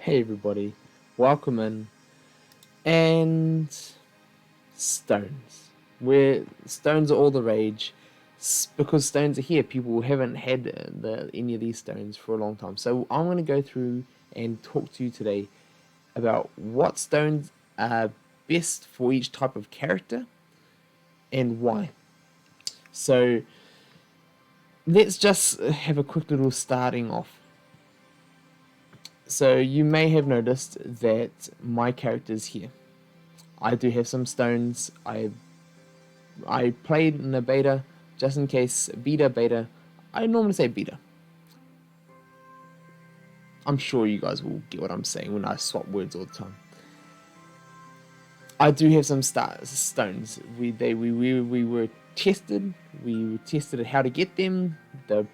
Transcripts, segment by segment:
Hey everybody, welcome in. And stones. Where stones are all the rage. Because stones are here, people haven't had any of these stones for a long time. So I'm going to go through and talk to you today about what stones are best for each type of character and why. So let's just have a quick little starting off. So you may have noticed that my character's here. I do have some stones. I played in a beta, just in case beta. I normally say beta. I'm sure you guys will get what I'm saying when I swap words all the time. I do have some stones. We were tested. We were tested at how to get them. The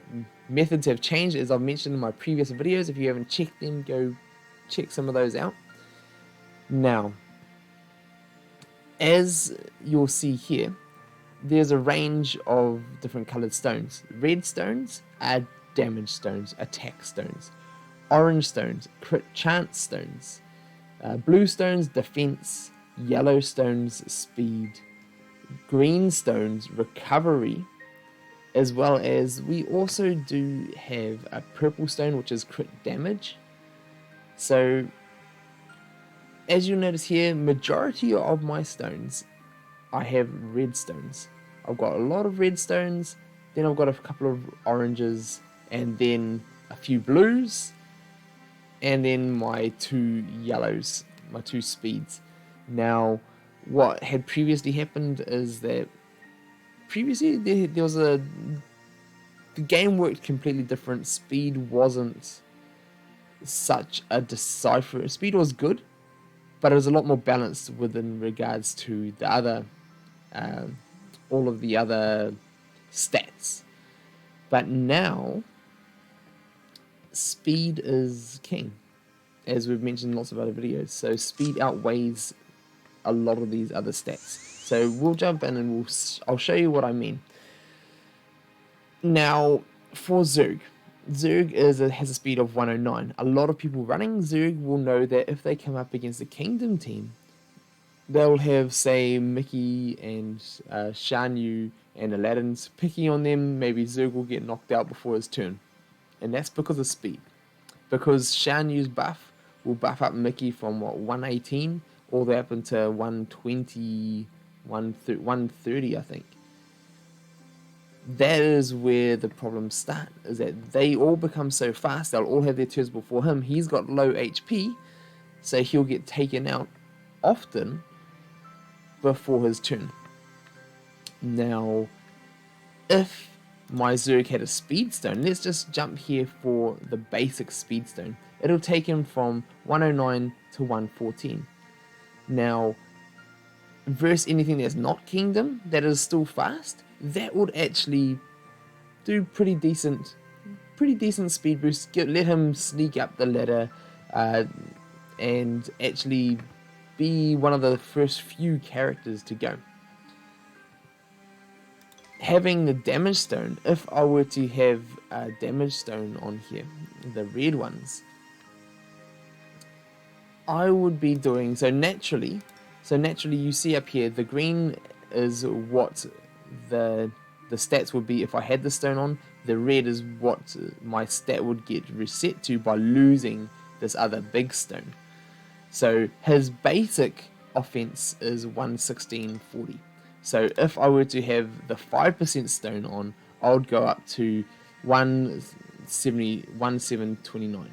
methods have changed, as I've mentioned in my previous videos. If you haven't checked them, go check some of those out. Now, as you'll see here, there's a range of different colored stones. Red stones are damage stones, attack stones. Orange stones, crit chance stones. Blue stones, defense. Yellow stones, speed. Green stones, recovery. As well as we also do have a purple stone, which is crit damage. So as you'll notice here, majority of my stones, I have red stones. I've got a lot of red stones, then I've got a couple of oranges, and then a few blues, and then my two yellows, my two speeds. Now, what had previously happened is that previously there was the game worked completely different. Speed wasn't such a decipher. Speed was good, but it was a lot more balanced within regards to the other, all of the other stats. But now, speed is king, as we've mentioned in lots of other videos. So speed outweighs a lot of these other stats. So we'll jump in and I'll show you what I mean. Now, for Zurg. Zurg has a speed of 109. A lot of people running Zurg will know that if they come up against a Kingdom team, they'll have, say, Mickey and Shan and Aladdin's picking on them. Maybe Zurg will get knocked out before his turn. And that's because of speed. Because Shan Yu's buff will buff up Mickey from, 118 all the way up into 120, 130, I think. That is where the problems start, is that they all become so fast, they'll all have their turns before him. He's got low HP, so he'll get taken out often before his turn. Now, if my Zurg had a speed stone, let's just jump here for the basic speed stone. It'll take him from 109 to 114. Now, versus anything that's not Kingdom, that is still fast, that would actually do pretty decent speed boost. Let him sneak up the ladder and actually be one of the first few characters to go. Having the damage stone, if I were to have a damage stone on here, the red ones, I would be doing so naturally. So naturally, you see up here, the green is what the stats would be if I had the stone on. The red is what my stat would get reset to by losing this other big stone. So his basic offense is 116.40. So if I were to have the 5% stone on, I would go up to 1729.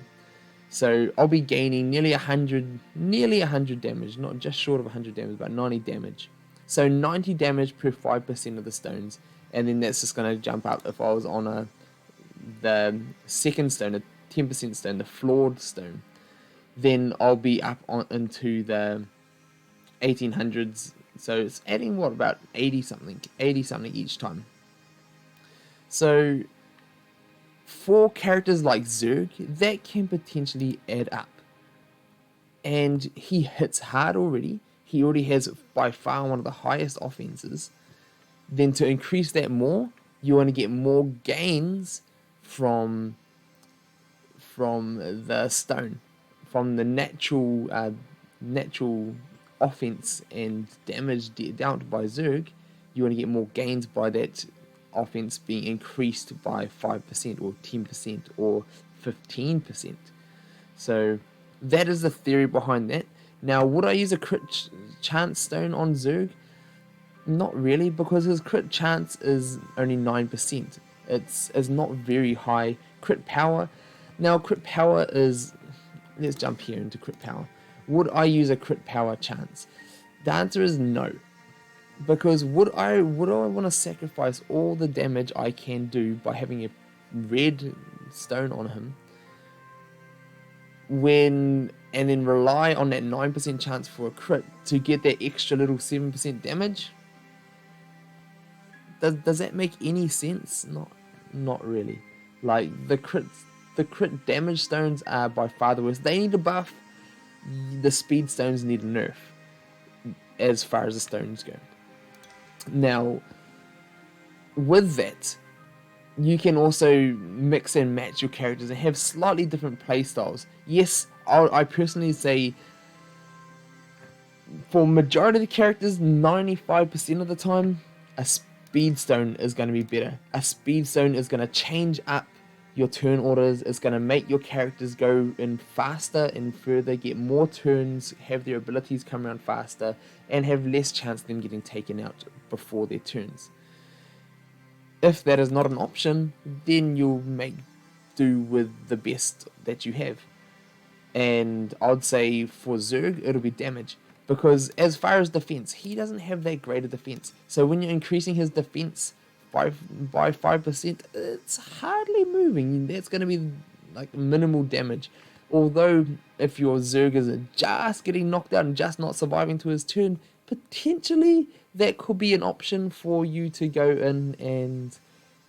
So I'll be gaining nearly 100 damage, not just short of 100 damage, but 90 damage. So 90 damage per 5% of the stones, and then that's just going to jump up if I was on the second stone, a 10% stone, the flawed stone. Then I'll be up into the 1800s. So it's adding about 80 something each time. So for characters like Zurg, that can potentially add up. And he hits hard already. He already has by far one of the highest offenses. Then to increase that more, you want to get more gains from the stone, from the natural offense and damage dealt by Zurg, you want to get more gains by that offense being increased by 5% or 10% or 15%. So that is the theory behind that. Now, would I use a crit chance stone on Zurg? Not really, because his crit chance is only 9%. It's not very high. Crit power. Now, crit power is... Let's jump here into crit power. Would I use a crit power chance? The answer is no. Because would I want to sacrifice all the damage I can do by having a red stone on him and then rely on that 9% chance for a crit to get that extra little 7% damage? Does that make any sense? Not really. Like, the crit damage stones are by far the worst. They need a buff. The speed stones need a nerf, as far as the stones go. Now, with that, you can also mix and match your characters and have slightly different playstyles. Yes, I personally say for majority of the characters, 95% of the time, a speed stone is going to be better. A speed stone is going to change up your turn orders. It's going to make your characters go in faster and further, get more turns, have their abilities come around faster, and have less chance of them getting taken out before their turns. If that is not an option, then you'll make do with the best that you have. And I'd say for Zurg, it'll be damage. Because as far as defense, he doesn't have that great a defense. So when you're increasing his defense by 5%, it's hardly moving. That's going to be like minimal damage. Although if your Zurgers are just getting knocked out and just not surviving to his turn, potentially that could be an option for you to go in and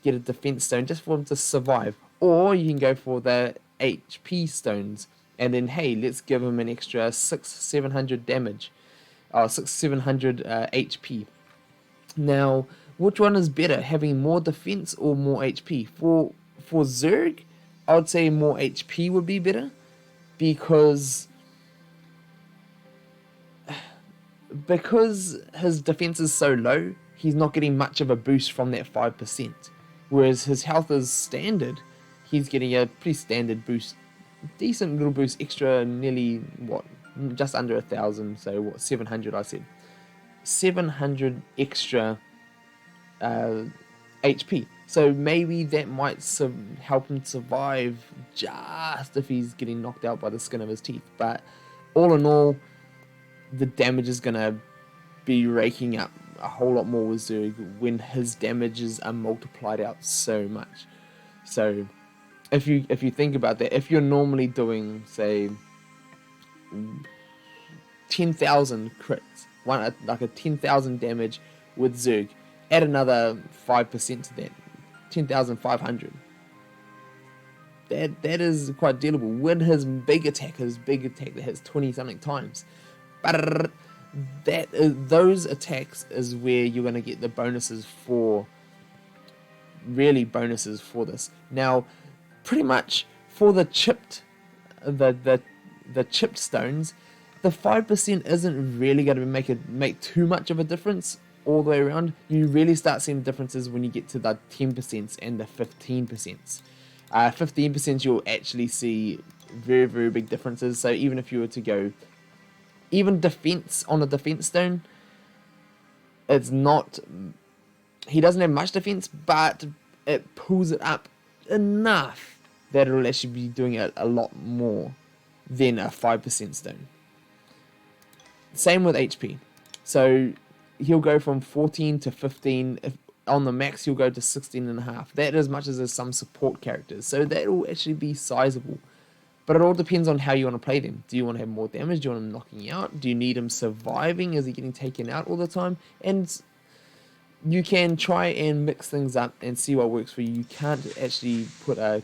get a defense stone just for him to survive. Or you can go for the HP stones. And then, hey, let's give him an extra 600-700 damage. 600-700 HP. Now, which one is better, having more defense or more HP? For Zurg, I would say more HP would be better, because his defense is so low, he's not getting much of a boost from that 5%. Whereas his health is standard, he's getting a pretty standard boost, decent little boost, extra nearly, just under 1,000, so 700 I said. 700 extra HP. So maybe that might help him survive just if he's getting knocked out by the skin of his teeth. But all in all, the damage is going to be raking up a whole lot more with Zurg when his damages are multiplied out so much. So if you think about that, if you're normally doing, say, 10,000 crits, like a 10,000 damage with Zurg, add another 5% to that, 10,500. That is quite dealable with his big attack that hits 20 something times. But those attacks is where you're going to get the bonuses for this. Now, pretty much for the chipped stones, the 5% isn't really going to make too much of a difference all the way around. You really start seeing differences when you get to the 10% and the 15%. 15% you'll actually see very, very big differences. So even if you were to go even defense on a defense stone, it's not, he doesn't have much defense, but it pulls it up enough that it'll actually be doing it a lot more than a 5% stone. Same with HP. So he'll go from 14 to 15. If on the max, he'll go to 16.5. That as much as some support characters. So that will actually be sizable. But it all depends on how you want to play them. Do you want to have more damage? Do you want him knocking you out? Do you need him surviving? Is he getting taken out all the time? And you can try and mix things up and see what works for you. You can't actually put a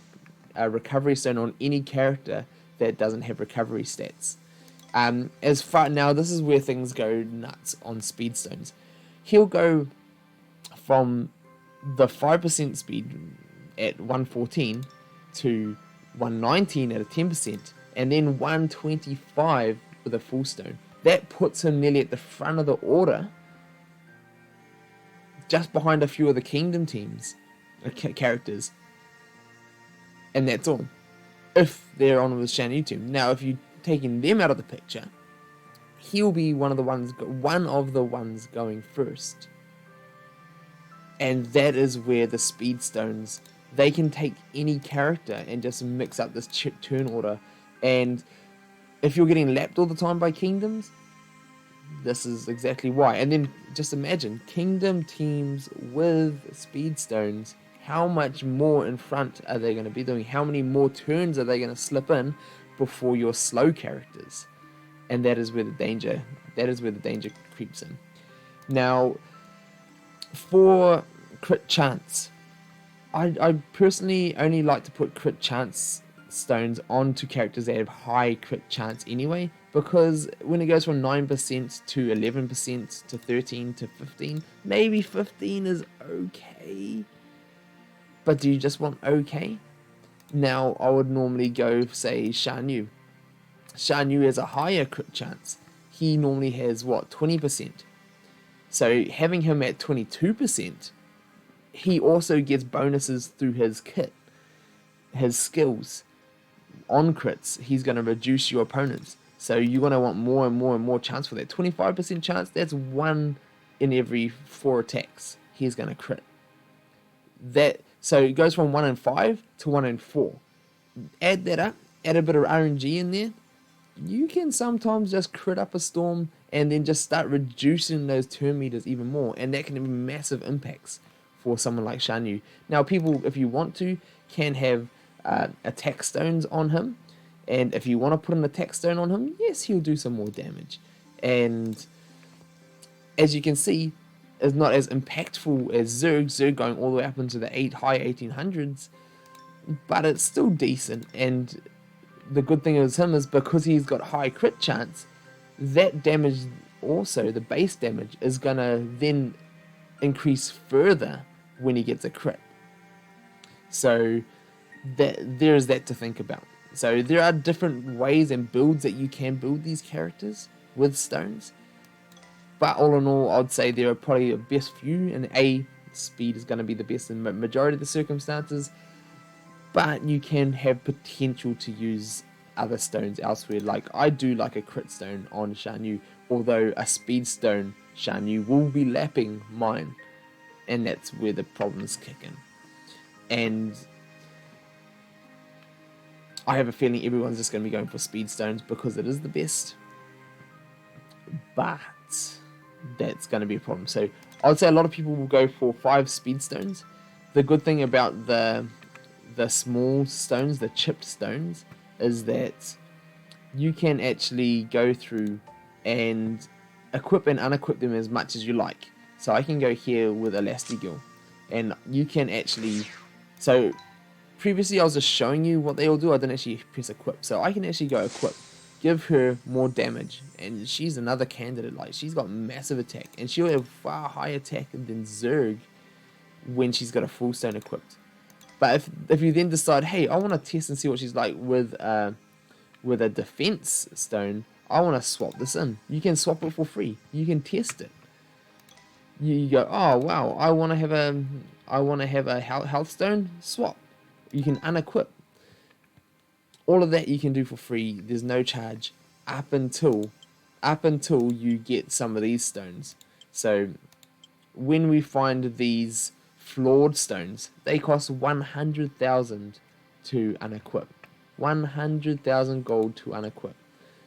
recovery stone on any character that doesn't have recovery stats. Now, this is where things go nuts on speed stones. He'll go from the 5% speed at 114 to 119 at a 10%, and then 125 with a full stone. That puts him nearly at the front of the order, just behind a few of the kingdom teams, characters, and that's all. If they're on with Shan team. Now, if you're taking them out of the picture, he'll be one of the ones going first. And that is where the speed stones, they can take any character and just mix up this turn order. And if you're getting lapped all the time by kingdoms, this is exactly why. And then just imagine kingdom teams with speed stones. How much more in front are they going to be doing? How many more turns are they going to slip in before your slow characters? And that is where the danger creeps in. Now, for crit chance, I personally only like to put crit chance stones onto characters that have high crit chance anyway, because when it goes from 9% to 11% to 13 to 15, maybe 15 is okay. But do you just want okay? Now, I would normally go, say, Shan Yu. Shan Yu has a higher crit chance. He normally has, 20%. So, having him at 22%, he also gets bonuses through his kit, his skills. On crits, he's going to reduce your opponents. So, you're going to want more and more and more chance for that. 25% chance, that's 1 in every 4 attacks he's going to crit. So it goes from 1 in 5 to 1 in 4. Add that up, add a bit of RNG in there. You can sometimes just crit up a storm and then just start reducing those turn meters even more. And that can have massive impacts for someone like Shan Yu. Now, people, if you want to, can have attack stones on him. And if you want to put an attack stone on him, yes, he'll do some more damage. And as you can see, is not as impactful as Zurg going all the way up into the high 1800s, but it's still decent. And the good thing is him is because he's got high crit chance, that damage also, the base damage, is gonna then increase further when he gets a crit. So there's that to think about. So there are different ways and builds that you can build these characters with stones. But all in all, I'd say there are probably the best few, and speed is going to be the best in the majority of the circumstances. But you can have potential to use other stones elsewhere. Like, I do like a crit stone on Shan Yu, although a speed stone Shan Yu will be lapping mine. And that's where the problems kick in. And I have a feeling everyone's just going to be going for speed stones because it is the best. But that's going to be a problem. So I would say a lot of people will go for 5 speed stones. The good thing about the small stones, the chipped stones, is that you can actually go through and equip and unequip them as much as you like. So I can go here with Elastigirl, and you can actually, so previously I was just showing you what they all do. I didn't actually press equip, so I can actually go equip, give her more damage, and she's another candidate. Like, she's got massive attack, and she'll have far higher attack than Zurg when she's got a full stone equipped. But if you then decide, hey, I want to test and see what she's like with a defense stone, I want to swap this in. You can swap it for free. You can test it. You go, oh wow, I want to have a health stone. Swap. You can unequip. All of that you can do for free. There's no charge up until you get some of these stones. So when we find these flawed stones, they cost 100,000 to unequip. 100,000 gold to unequip.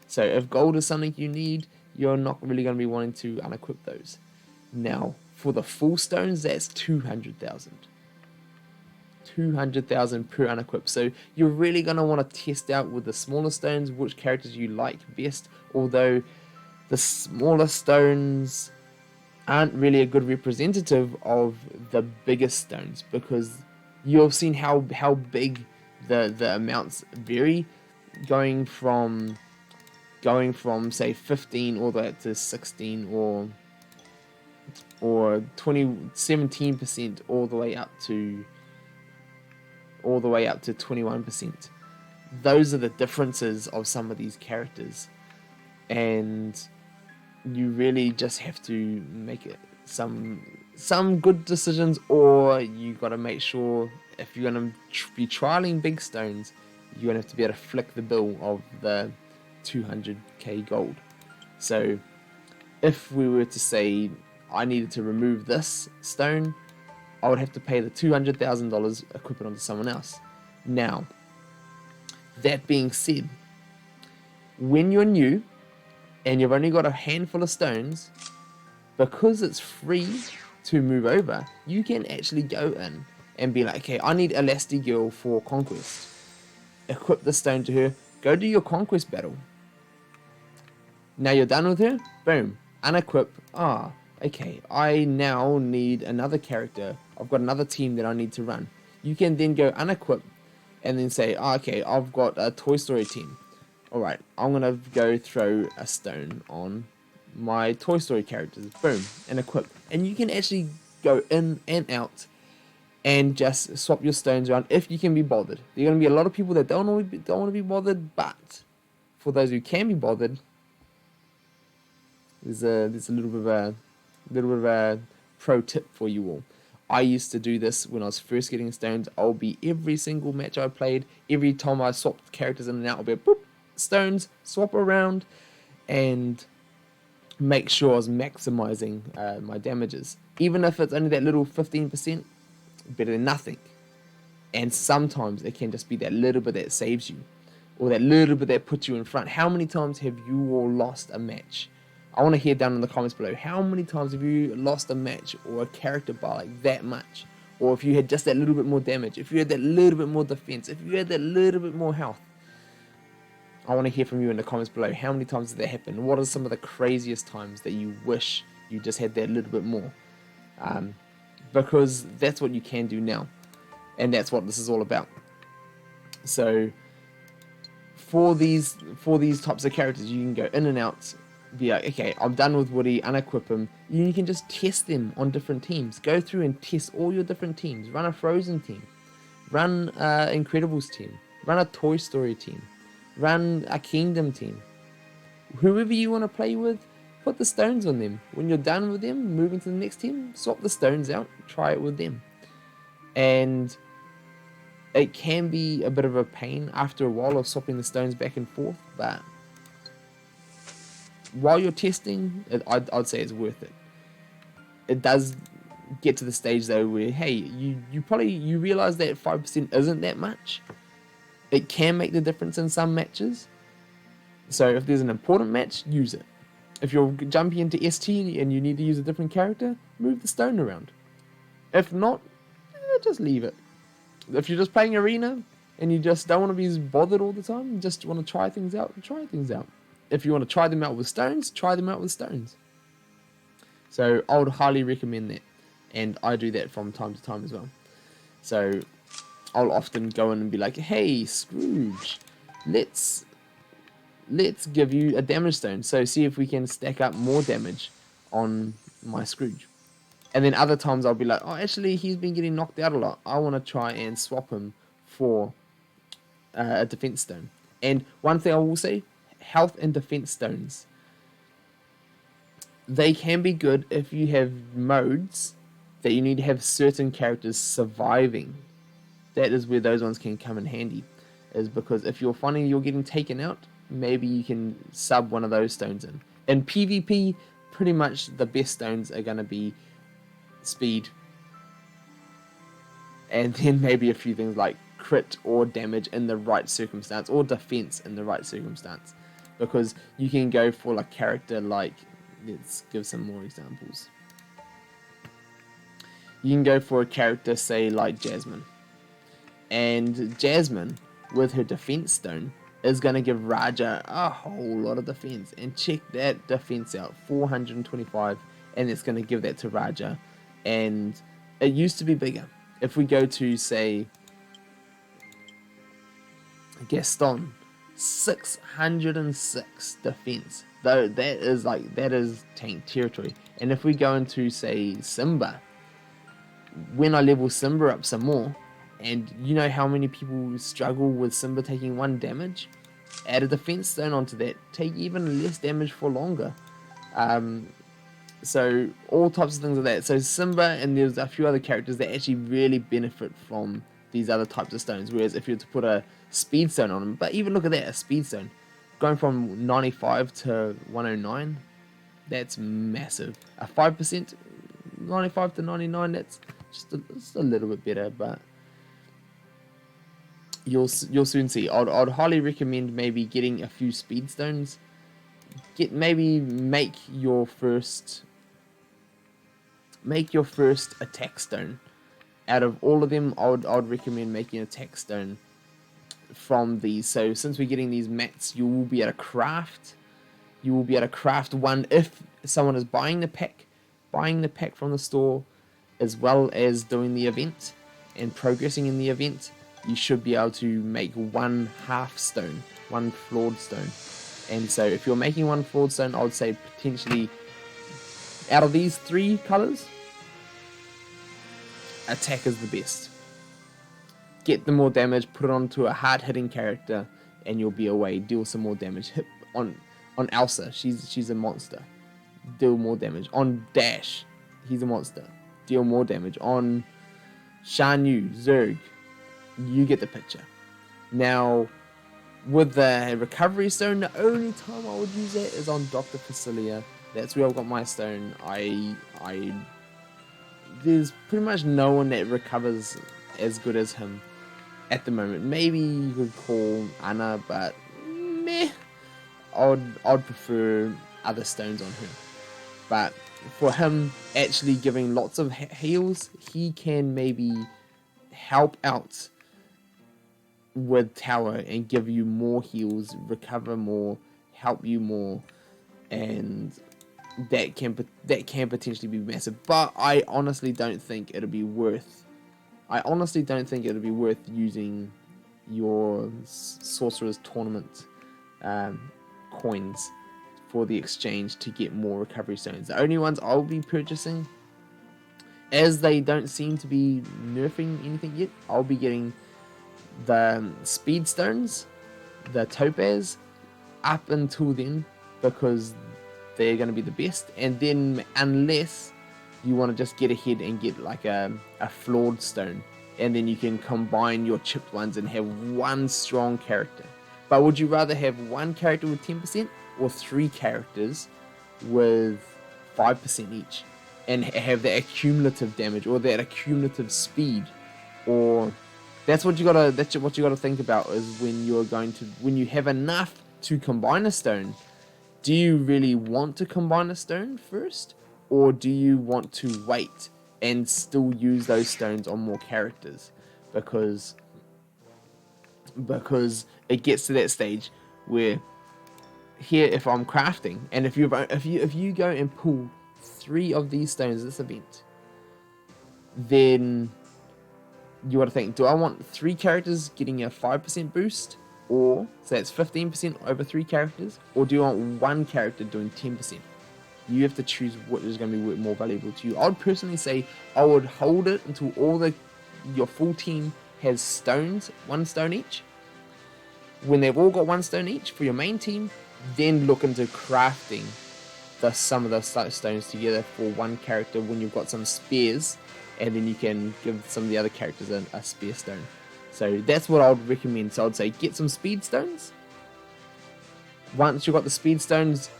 So if gold is something you need, you're not really going to be wanting to unequip those. Now, for the full stones, that's 200,000. 200,000 per unequip. So you're really going to want to test out with the smaller stones which characters you like best, although the smaller stones aren't really a good representative of the biggest stones, because you've seen how big the amounts vary, going from say 15 all the way up to 16 or 17% all the way up to 21%. those are the differences of some of these characters, and you really just have to make it some good decisions, or you got to make sure if you're going to be trialing big stones, you're going to have to be able to flick the bill of the 200k gold. So if we were to say I needed to remove this stone, I would have to pay the $200,000, equip it onto someone else. Now, that being said, when you're new and you've only got a handful of stones, because it's free to move over, you can actually go in and be like, okay, I need Elastigirl for Conquest. Equip the stone to her, go do your Conquest battle. Now you're done with her, boom, unequip. Okay, I now need another character. I've got another team that I need to run. You can then go unequip and then say, okay, I've got a Toy Story team. Alright, I'm going to go throw a stone on my Toy Story characters. Boom, and equip. And you can actually go in and out and just swap your stones around if you can be bothered. There are going to be a lot of people that don't want to be bothered, but for those who can be bothered, there's a little bit of a pro tip for you all. I used to do this when I was first getting stones. I'll be every single match I played, every time I swapped characters in and out, I'll be boop, stones, swap around, and make sure I was maximizing my damages. Even if it's only that little 15%, better than nothing. And sometimes it can just be that little bit that saves you, or that little bit that puts you in front. How many times have you all lost a match? I want to hear down in the comments below, how many times have you lost a match or a character by like that much? Or if you had just that little bit more damage, if you had that little bit more defense, if you had that little bit more health. I want to hear from you in the comments below. How many times did that happen? What are some of the craziest times that you wish you just had that little bit more? Because that's what you can do now. And that's what this is all about. So for these types of characters, you can go in and out, be like, okay, I'm done with Woody, unequip him. You can just test them on different teams. Go through and test all your different teams. Run a Frozen team. Run an Incredibles team. Run a Toy Story team. Run a Kingdom team. Whoever you want to play with, put the stones on them. When you're done with them, move into the next team, swap the stones out, try it with them. And it can be a bit of a pain after a while of swapping the stones back and forth, but while you're testing, I'd say it's worth it. It does get to the stage though where, hey, you realize that 5% isn't that much. It can make the difference in some matches. So if there's an important match, use it. If you're jumping into ST and you need to use a different character, move the stone around. If not, just leave it. If you're just playing arena and you just don't want to be bothered all the time, you just want to try things out, try things out. If you want to try them out with stones, try them out with stones. So I would highly recommend that. And I do that from time to time as well. So I'll often go in and be like, hey, Scrooge, let's give you a damage stone. So see if we can stack up more damage on my Scrooge. And then other times I'll be like, oh, actually, he's been getting knocked out a lot. I want to try and swap him for a defense stone. And one thing I will say, health and defense stones. They can be good if you have modes that you need to have certain characters surviving. That is where those ones can come in handy. Is because if you're finding you're getting taken out, maybe you can sub one of those stones in. In PvP, pretty much the best stones are going to be speed, and then maybe a few things like crit or damage in the right circumstance, or defense in the right circumstance, because you can go for a character like, let's give some more examples. You can go for a character, say like Jasmine, and Jasmine with her defense stone is going to give Raja a whole lot of defense. And check that defense out, 425, and it's going to give that to Raja. And it used to be bigger. If we go to, say, Gaston, 606 defense. Though that is tank territory. And if we go into, say, Simba, when I level Simba up some more, And you know how many people struggle with Simba taking 1 damage? Add a defense stone onto that, take even less damage for longer. So all types of things like that. So Simba, and there's a few other characters that actually really benefit from these other types of stones. Whereas if you were to put a speed stone on them, but even look at that, a speed stone going from 95 to 109, that's massive. A 5%, 95 to 99, that's just a little bit better, but you'll soon see. I'd highly recommend maybe getting a few speed stones. Make your first attack stone. Out of all of them, I'd recommend making an attack stone from these. So since we're getting these mats, you will be able to craft. You will be able to craft one if someone is buying the pack from the store, as well as doing the event and progressing in the event. You should be able to make 1 half stone, 1 flawed stone. And so if you're making 1 flawed stone, I would say potentially out of these 3 colors, attack is the best. Get the more damage, put it onto a hard hitting character, and you'll be away. Deal some more damage. Hit on Elsa, she's a monster. Deal more damage. On Dash, he's a monster. Deal more damage. On Shan, Zurg, you get the picture. Now, with the recovery stone, the only time I would use that is on Dr. Facilia. That's where I've got my stone. There's pretty much no one that recovers as good as him at the moment. Maybe you could call Anna, but meh. I'd prefer other stones on her. But for him, actually giving lots of heals, he can maybe help out with tower and give you more heals, recover more, help you more, and that can potentially be massive. But I honestly don't think it'll be worth using your Sorcerers tournament coins for the exchange to get more recovery stones. The only ones I'll be purchasing, as they don't seem to be nerfing anything yet, I'll be getting the speed stones, the topaz, up until then, because they're going to be the best. And then unless you want to just get ahead and get like a flawed stone, and then you can combine your chipped ones and have 1 strong character. But would you rather have 1 character with 10% or 3 characters with 5% each, and have that accumulative damage or that accumulative speed? Or that's what you gotta think about, is when you have enough to combine a stone, do you really want to combine a stone first, or do you want to wait and still use those stones on more characters? Because it gets to that stage where, here, if I'm crafting, and if you go and pull 3 of these stones this event, then you got to think, do I want 3 characters getting a 5% boost, or so that's 15% over 3 characters, or do you want 1 character doing 10%? You have to choose what is going to be more valuable to you. I would personally say I would hold it until your full team has stones, 1 stone each. When they've all got 1 stone each for your main team, then look into crafting some of those stones together for 1 character when you've got some spares, and then you can give some of the other characters a spare stone. So that's what I would recommend. So I'd say get some speed stones. Once you've got the speed stones,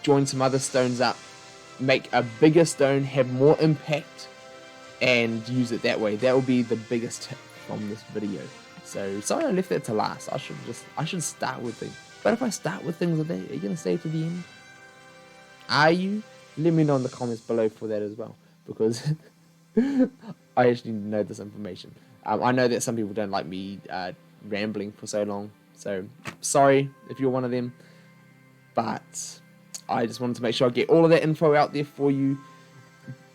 join some other stones up, make a bigger stone, have more impact, and use it that way. That will be the biggest tip from this video. So sorry I left that to last. I should start with things. But if I start with things like that, are you gonna stay to the end? Are you? Let me know in the comments below for that as well, because I actually know this information. I know that some people don't like me rambling for so long, so sorry if you're one of them. But I just wanted to make sure I get all of that info out there for you.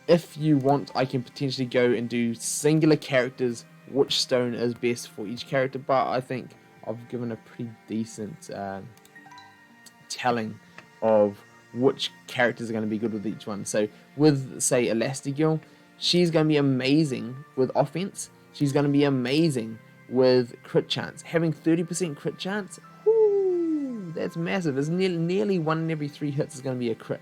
If you want, I can potentially go and do singular characters, which stone is best for each character, but I think I've given a pretty decent telling of which characters are going to be good with each one. So with, say, Elastigirl, she's going to be amazing with offense, She's going to be amazing with crit chance. Having 30% crit chance, whoo, that's massive. It's nearly 1 in every 3 hits is going to be a crit.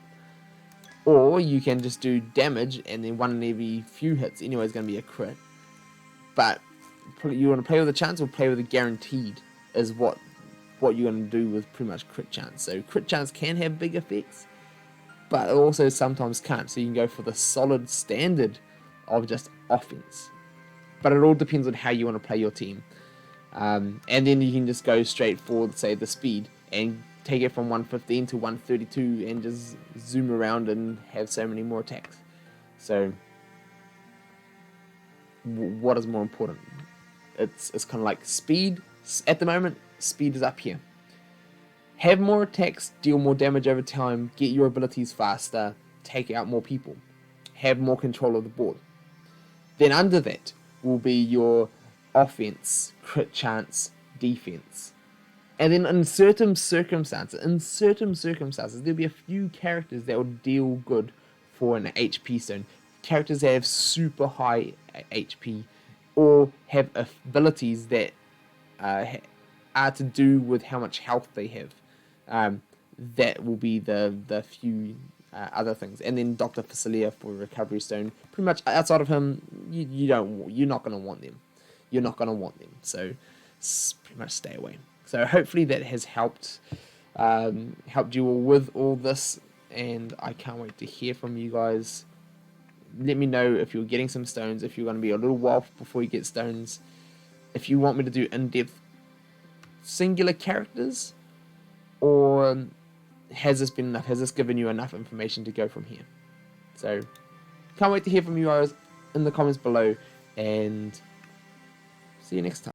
Or you can just do damage and then 1 in every few hits anyway is going to be a crit. But you want to play with a chance or play with a guaranteed is what you're going to do with pretty much crit chance. So crit chance can have big effects, but it also sometimes can't. So you can go for the solid standard of just offense. But it all depends on how you want to play your team. And then you can just go straight for, say, the speed and take it from 115 to 132 and just zoom around and have so many more attacks. So what is more important? It's kind of like speed. At the moment, speed is up here. Have more attacks, deal more damage over time, get your abilities faster, take out more people, have more control of the board. Then under that will be your offense, crit chance, defense. And then in certain circumstances, there'll be a few characters that will deal good for an HP stone. Characters that have super high HP or have abilities that are to do with how much health they have. That will be the few other things. And then Dr. Facilia for recovery stone. Pretty much outside of him, you're not gonna want them. You're not gonna want them. So pretty much stay away. So hopefully that has helped you all with all this, and I can't wait to hear from you guys. Let me know if you're getting some stones, if you're going to be a little while before you get stones, if you want me to do in-depth singular characters, or has this been enough? Has this given you enough information to go from here? So can't wait to hear from you guys in the comments below, and see you next time.